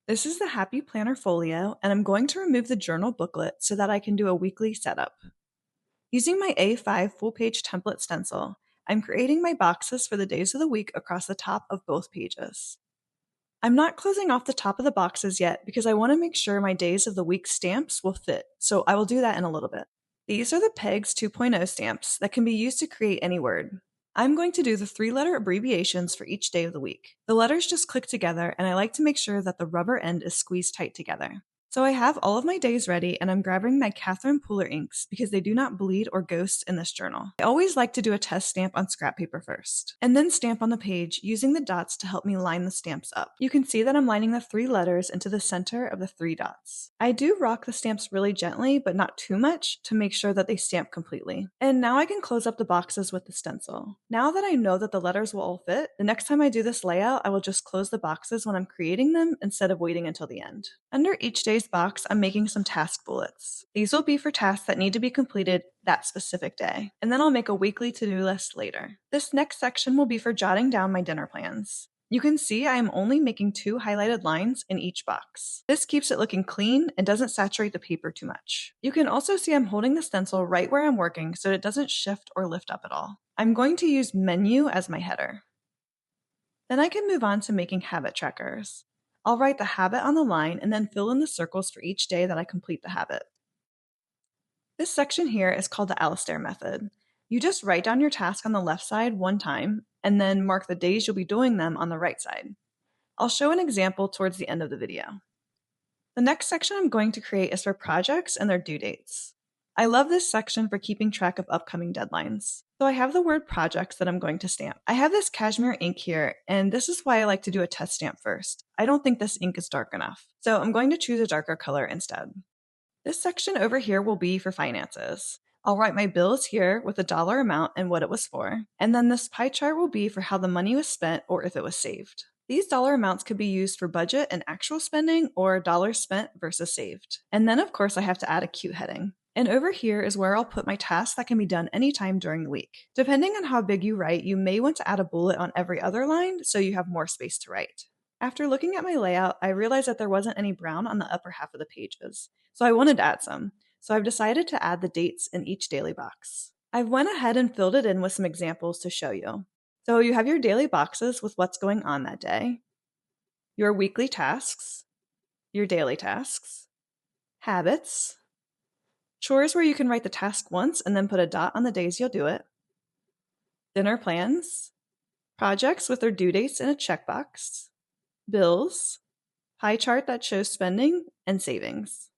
This is the Happy Planner Folio, and I'm going to remove the journal booklet so that I can do a weekly setup. Using my A5 full-page template stencil, I'm creating my boxes for the days of the week across the top of both pages. I'm not closing off the top of the boxes yet because I want to make sure my days of the week stamps will fit, so I will do that in a little bit. These are the PEGZ 2.0 stamps that can be used to create any word. I'm going to do the 3-letter abbreviations for each day of the week. The letters just click together, and I like to make sure that the rubber end is squeezed tight together. So I have all of my days ready, and I'm grabbing my Catherine Pooler inks because they do not bleed or ghost in this journal. I always like to do a test stamp on scrap paper first, and then stamp on the page using the dots to help me line the stamps up. You can see that I'm lining the 3 letters into the center of the 3 dots. I do rock the stamps really gently, but not too much, to make sure that they stamp completely. And now I can close up the boxes with the stencil. Now that I know that the letters will all fit, the next time I do this layout, I will just close the boxes when I'm creating them instead of waiting until the end. Under each day's box, I'm making some task bullets. These will be for tasks that need to be completed that specific day, and then I'll make a weekly to-do list later. This next section will be for jotting down my dinner plans. You can see I am only making 2 highlighted lines in each box. This keeps it looking clean and doesn't saturate the paper too much. You can also see I'm holding the stencil right where I'm working so it doesn't shift or lift up at all. I'm going to use menu as my header. Then I can move on to making habit trackers. I'll write the habit on the line and then fill in the circles for each day that I complete the habit. This section here is called the Alistair method. You just write down your task on the left side one time, and then mark the days you'll be doing them on the right side. I'll show an example towards the end of the video. The next section I'm going to create is for projects and their due dates. I love this section for keeping track of upcoming deadlines. So I have the word projects that I'm going to stamp. I have this cashmere ink here, and this is why I like to do a test stamp first. I don't think this ink is dark enough, so I'm going to choose a darker color instead. This section over here will be for finances. I'll write my bills here with the dollar amount and what it was for, and then this pie chart will be for how the money was spent or if it was saved. These dollar amounts could be used for budget and actual spending or dollars spent versus saved. And then of course I have to add a cute heading. And over here is where I'll put my tasks that can be done anytime during the week. Depending on how big you write, you may want to add a bullet on every other line so you have more space to write. After looking at my layout, I realized that there wasn't any brown on the upper half of the pages, so I wanted to add some. So I've decided to add the dates in each daily box. I've went ahead and filled it in with some examples to show you. So you have your daily boxes with what's going on that day, your weekly tasks, your daily tasks, habits, chores where you can write the task once and then put a dot on the days you'll do it, dinner plans, projects with their due dates in a checkbox, bills, pie chart that shows spending, and savings.